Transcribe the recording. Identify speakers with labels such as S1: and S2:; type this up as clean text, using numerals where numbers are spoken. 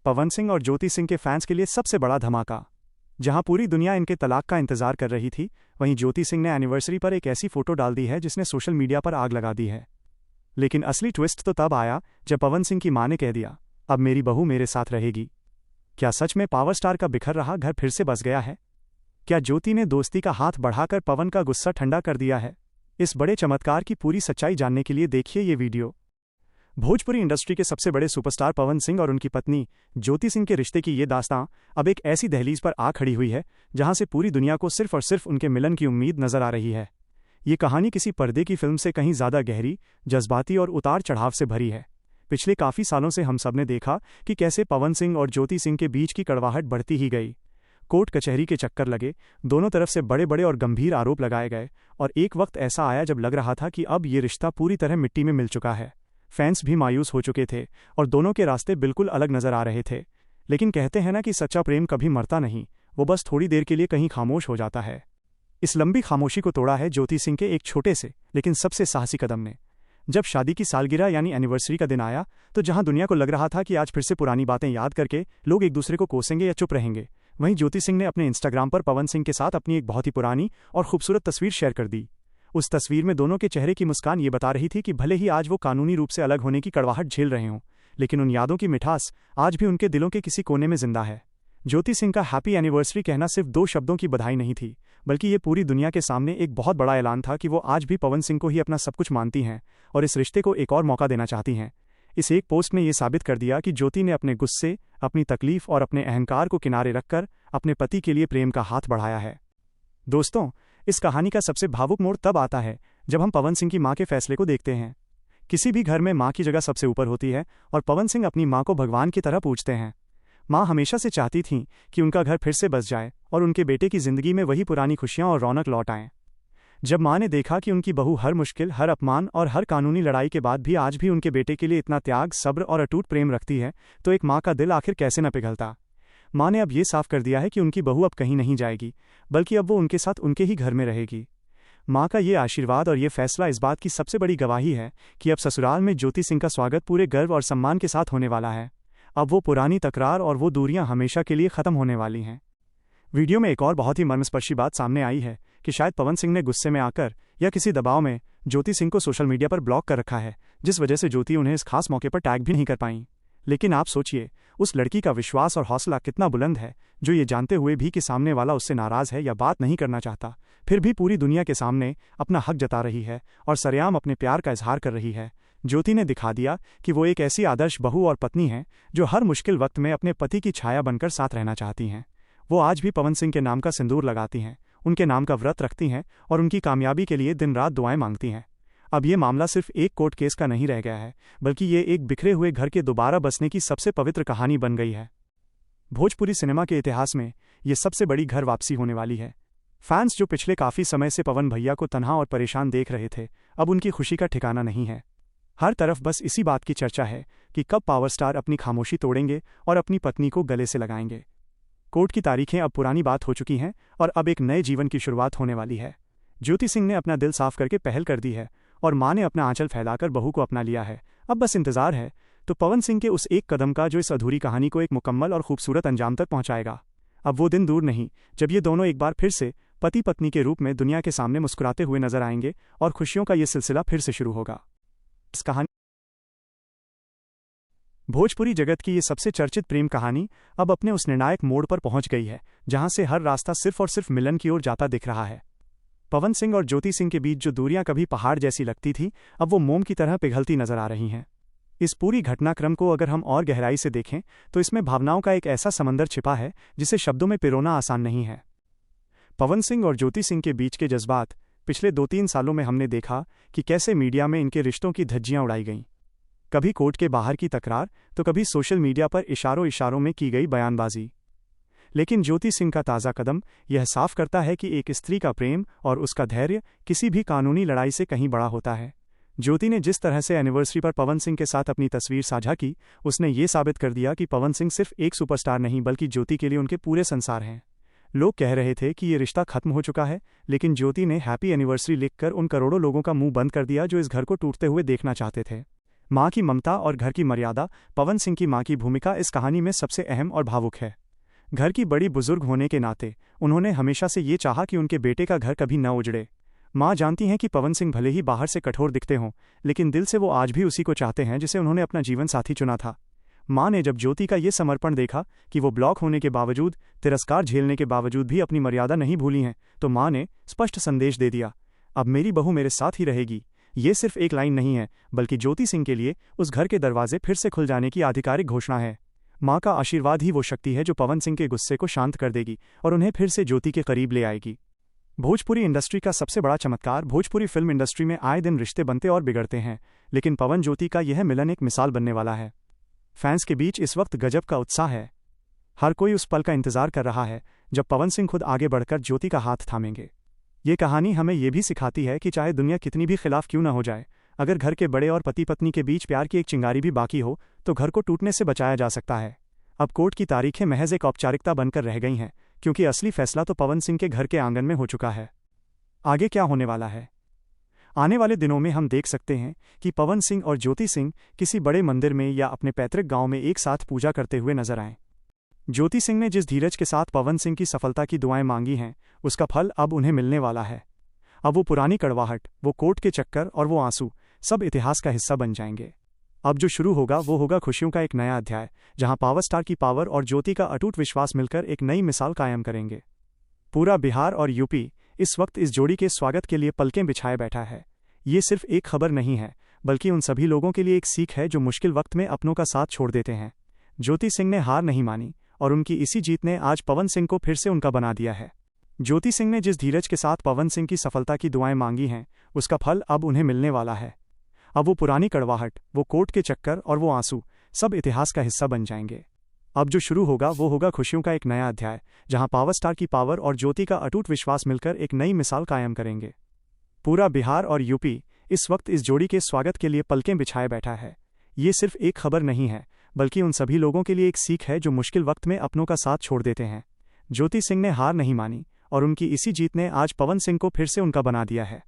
S1: पवन सिंह और ज्योति सिंह के फैंस के लिए सबसे बड़ा धमाका। जहां पूरी दुनिया इनके तलाक का इंतजार कर रही थी, वहीं ज्योति सिंह ने एनिवर्सरी पर एक ऐसी फोटो डाल दी है जिसने सोशल मीडिया पर आग लगा दी है। लेकिन असली ट्विस्ट तो तब आया जब पवन सिंह की मां ने कह दिया, अब मेरी बहू मेरे साथ रहेगी। क्या सच में पावर स्टार का बिखर रहा घर फिर से बस गया है? क्या ज्योति ने दोस्ती का हाथ बढ़ाकर पवन का गुस्सा ठंडा कर दिया है? इस बड़े चमत्कार की पूरी सच्चाई जानने के लिए देखिए ये वीडियो। भोजपुरी इंडस्ट्री के सबसे बड़े सुपरस्टार पवन सिंह और उनकी पत्नी ज्योति सिंह के रिश्ते की ये दास्तां अब एक ऐसी दहलीज पर आ खड़ी हुई है जहां से पूरी दुनिया को सिर्फ और सिर्फ उनके मिलन की उम्मीद नजर आ रही है। ये कहानी किसी पर्दे की फिल्म से कहीं ज्यादा गहरी, जज्बाती और उतार चढ़ाव से भरी है। पिछले काफी सालों से हम सब ने देखा कि कैसे पवन सिंह और ज्योति सिंह के बीच की कड़वाहट बढ़ती ही गई। कोर्ट कचहरी के चक्कर लगे, दोनों तरफ से बड़े बड़े और गंभीर आरोप लगाए गए, और एक वक्त ऐसा आया जब लग रहा था कि अब ये रिश्ता पूरी तरह मिट्टी में मिल चुका है। फैंस भी मायूस हो चुके थे और दोनों के रास्ते बिल्कुल अलग नजर आ रहे थे। लेकिन कहते हैं ना कि सच्चा प्रेम कभी मरता नहीं, वो बस थोड़ी देर के लिए कहीं खामोश हो जाता है। इस लंबी खामोशी को तोड़ा है ज्योति सिंह के एक छोटे से लेकिन सबसे साहसी कदम ने। जब शादी की सालगिरह यानी एनिवर्सरी का दिन आया, तो जहां दुनिया को लग रहा था कि आज फिर से पुरानी बातें याद करके लोग एक दूसरे को कोसेंगे या चुप रहेंगे, वहीं ज्योति सिंह ने अपने इंस्टाग्राम पर पवन सिंह के साथ अपनी एक बहुत ही पुरानी और खूबसूरत तस्वीर शेयर कर दी। उस तस्वीर में दोनों के चेहरे की मुस्कान ये बता रही थी कि भले ही आज वो कानूनी रूप से अलग होने की कड़वाहट झेल रहे हों, लेकिन उन यादों की मिठास आज भी उनके दिलों के किसी कोने में जिंदा है। ज्योति सिंह का हैप्पी एनिवर्सरी कहना सिर्फ 2 शब्दों की बधाई नहीं थी, बल्कि ये पूरी दुनिया के सामने एक बहुत बड़ा ऐलान था कि वो आज भी पवन सिंह को ही अपना सब कुछ मानती हैं और इस रिश्ते को एक और मौका देना चाहती हैं। इस एक पोस्ट ने यह साबित कर दिया कि ज्योति ने अपने गुस्से, अपनी तकलीफ और अपने अहंकार को किनारे रखकर अपने पति के लिए प्रेम का हाथ बढ़ाया है। दोस्तों, इस कहानी का सबसे भावुक मोड़ तब आता है जब हम पवन सिंह की मां के फैसले को देखते हैं। किसी भी घर में मां की जगह सबसे ऊपर होती है और पवन सिंह अपनी मां को भगवान की तरह पूजते हैं। मां हमेशा से चाहती थीं कि उनका घर फिर से बस जाए और उनके बेटे की जिंदगी में वही पुरानी खुशियां और रौनक लौट आएं। जब मां ने देखा कि उनकी बहू हर मुश्किल, हर अपमान और हर कानूनी लड़ाई के बाद भी आज भी उनके बेटे के लिए इतना त्याग, सब्र और अटूट प्रेम रखती है, तो एक मां का दिल आखिर कैसे न पिघलता। मां ने अब ये साफ कर दिया है कि उनकी बहू अब कहीं नहीं जाएगी, बल्कि अब वो उनके साथ उनके ही घर में रहेगी। मां का ये आशीर्वाद और ये फैसला इस बात की सबसे बड़ी गवाही है कि अब ससुराल में ज्योति सिंह का स्वागत पूरे गर्व और सम्मान के साथ होने वाला है। अब वो पुरानी तकरार और वो दूरियां हमेशा के लिए खत्म होने वाली हैं। वीडियो में एक और बहुत ही मर्मस्पर्शी बात सामने आई है कि शायद पवन सिंह ने गुस्से में आकर या किसी दबाव में ज्योति सिंह को सोशल मीडिया पर ब्लॉक कर रखा है, जिस वजह से ज्योति उन्हें इस खास मौके पर टैग भी नहीं कर पाई। लेकिन आप सोचिए, उस लड़की का विश्वास और हौसला कितना बुलंद है, जो ये जानते हुए भी कि सामने वाला उससे नाराज है या बात नहीं करना चाहता, फिर भी पूरी दुनिया के सामने अपना हक जता रही है और सरेआम अपने प्यार का इजहार कर रही है। ज्योति ने दिखा दिया कि वो एक ऐसी आदर्श बहू और पत्नी है जो हर मुश्किल वक्त में अपने पति की छाया बनकर साथ रहना चाहती हैं। वो आज भी पवन सिंह के नाम का सिंदूर लगाती हैं, उनके नाम का व्रत रखती हैं और उनकी कामयाबी के लिए दिन रात दुआएं मांगती हैं। अब ये मामला सिर्फ एक कोर्ट केस का नहीं रह गया है, बल्कि ये एक बिखरे हुए घर के दोबारा बसने की सबसे पवित्र कहानी बन गई है। भोजपुरी सिनेमा के इतिहास में ये सबसे बड़ी घर वापसी होने वाली है। फैंस जो पिछले काफी समय से पवन भैया को तन्हा और परेशान देख रहे थे, अब उनकी खुशी का ठिकाना नहीं है। हर तरफ बस इसी बात की चर्चा है कि कब पावर स्टार अपनी खामोशी तोड़ेंगे और अपनी पत्नी को गले से लगाएंगे। कोर्ट की तारीखें अब पुरानी बात हो चुकी हैं और अब एक नए जीवन की शुरुआत होने वाली है। ज्योति सिंह ने अपना दिल साफ करके पहल कर दी है और मां ने अपना आंचल फैलाकर बहू को अपना लिया है। अब बस इंतजार है तो पवन सिंह के उस एक कदम का जो इस अधूरी कहानी को एक मुकम्मल और खूबसूरत अंजाम तक पहुंचाएगा। अब वो दिन दूर नहीं जब ये दोनों एक बार फिर से पति पत्नी के रूप में दुनिया के सामने मुस्कुराते हुए नजर आएंगे और खुशियों का ये सिलसिला फिर से शुरू होगा। इस कहानी भोजपुरी जगत की ये सबसे चर्चित प्रेम कहानी अब अपने उस निर्णायक मोड़ पर पहुंच गई है जहां से हर रास्ता सिर्फ और सिर्फ मिलन की ओर जाता दिख रहा है। पवन सिंह और ज्योति सिंह के बीच जो दूरियां कभी पहाड़ जैसी लगती थी, अब वो मोम की तरह पिघलती नजर आ रही हैं। इस पूरी घटनाक्रम को अगर हम और गहराई से देखें तो इसमें भावनाओं का एक ऐसा समंदर छिपा है जिसे शब्दों में पिरोना आसान नहीं है। पवन सिंह और ज्योति सिंह के बीच के जज्बात पिछले 2-3 सालों में हमने देखा कि कैसे मीडिया में इनके रिश्तों की धज्जियां उड़ाई गईं। कभी कोर्ट के बाहर की तकरार तो कभी सोशल मीडिया पर इशारों में की गई बयानबाजी। लेकिन ज्योति सिंह का ताज़ा कदम यह साफ करता है कि एक स्त्री का प्रेम और उसका धैर्य किसी भी कानूनी लड़ाई से कहीं बड़ा होता है। ज्योति ने जिस तरह से एनिवर्सरी पर पवन सिंह के साथ अपनी तस्वीर साझा की, उसने ये साबित कर दिया कि पवन सिंह सिर्फ एक सुपरस्टार नहीं बल्कि ज्योति के लिए उनके पूरे संसार हैं। लोग कह रहे थे कि ये रिश्ता खत्म हो चुका है, लेकिन ज्योति ने हैप्पी एनिवर्सरी लिखकर उन करोड़ों लोगों का मुंह बंद कर दिया जो इस घर को टूटते हुए देखना चाहते थे। माँ की ममता और घर की मर्यादा। पवन सिंह की माँ की भूमिका इस कहानी में सबसे अहम और भावुक है। घर की बड़ी बुजुर्ग होने के नाते उन्होंने हमेशा से ये चाहा कि उनके बेटे का घर कभी न उजड़े। माँ जानती हैं कि पवन सिंह भले ही बाहर से कठोर दिखते हों, लेकिन दिल से वो आज भी उसी को चाहते हैं जिसे उन्होंने अपना जीवन साथी चुना था। माँ ने जब ज्योति का ये समर्पण देखा कि वो ब्लॉक होने के बावजूद, तिरस्कार झेलने के बावजूद भी अपनी मर्यादा नहीं भूली हैं, तो माँ ने स्पष्ट संदेश दे दिया, अब मेरी बहू मेरे साथ ही रहेगी। ये सिर्फ एक लाइन नहीं है, बल्कि ज्योति सिंह के लिए उस घर के दरवाजे फिर से खुल जाने की आधिकारिक घोषणा है। माँ का आशीर्वाद ही वो शक्ति है जो पवन सिंह के गुस्से को शांत कर देगी और उन्हें फिर से ज्योति के करीब ले आएगी। भोजपुरी इंडस्ट्री का सबसे बड़ा चमत्कार, भोजपुरी फिल्म इंडस्ट्री में आए दिन रिश्ते बनते और बिगड़ते हैं, लेकिन पवन ज्योति का यह मिलन एक मिसाल बनने वाला है। फैंस के बीच इस वक्त गजब का उत्साह है। हर कोई उस पल का इंतजार कर रहा है जब पवन सिंह खुद आगे बढ़कर ज्योति का हाथ थामेंगे। ये कहानी हमें ये भी सिखाती है कि चाहे दुनिया कितनी भी खिलाफ क्यों न हो जाए, अगर घर के बड़े और पति पत्नी के बीच प्यार की एक चिंगारी भी बाकी हो तो घर को टूटने से बचाया जा सकता है। अब कोर्ट की तारीखें महज एक औपचारिकता बनकर रह गई हैं, क्योंकि असली फैसला तो पवन सिंह के घर के आंगन में हो चुका है। आगे क्या होने वाला है? आने वाले दिनों में हम देख सकते हैं कि पवन सिंह और ज्योति सिंह किसी बड़े मंदिर में या अपने पैतृक गांव में एक साथ पूजा करते हुए नजर आएं। ज्योति सिंह ने जिस धीरज के साथ पवन सिंह की सफलता की दुआएं मांगी हैं, उसका फल अब उन्हें मिलने वाला है। अब वो पुरानी कड़वाहट, वो कोर्ट के चक्कर और वो आंसू सब इतिहास का हिस्सा बन जाएंगे। अब जो शुरू होगा वो होगा खुशियों का एक नया अध्याय, जहां पावर स्टार की पावर और ज्योति का अटूट विश्वास मिलकर एक नई मिसाल कायम करेंगे। पूरा बिहार और यूपी इस वक्त इस जोड़ी के स्वागत के लिए पलकें बिछाए बैठा है। ये सिर्फ एक खबर नहीं है, बल्कि उन सभी लोगों के लिए एक सीख है जो मुश्किल वक्त में अपनों का साथ छोड़ देते हैं। ज्योति सिंह ने हार नहीं मानी और उनकी इसी जीत ने आज पवन सिंह को फिर से उनका बना दिया है। ज्योति सिंह ने जिस धीरज के साथ पवन सिंह की सफलता की दुआएं मांगी हैं, उसका फल अब उन्हें मिलने वाला है। अब वो पुरानी कड़वाहट, वो कोर्ट के चक्कर और वो आंसू सब इतिहास का हिस्सा बन जाएंगे। अब जो शुरू होगा वो होगा खुशियों का एक नया अध्याय, जहां पावर स्टार की पावर और ज्योति का अटूट विश्वास मिलकर एक नई मिसाल कायम करेंगे। पूरा बिहार और यूपी इस वक्त इस जोड़ी के स्वागत के लिए पलकें बिछाए बैठा है। ये सिर्फ एक खबर नहीं है, बल्कि उन सभी लोगों के लिए एक सीख है जो मुश्किल वक्त में अपनों का साथ छोड़ देते हैं। ज्योति सिंह ने हार नहीं मानी और उनकी इसी जीत ने आज पवन सिंह को फिर से उनका बना दिया है।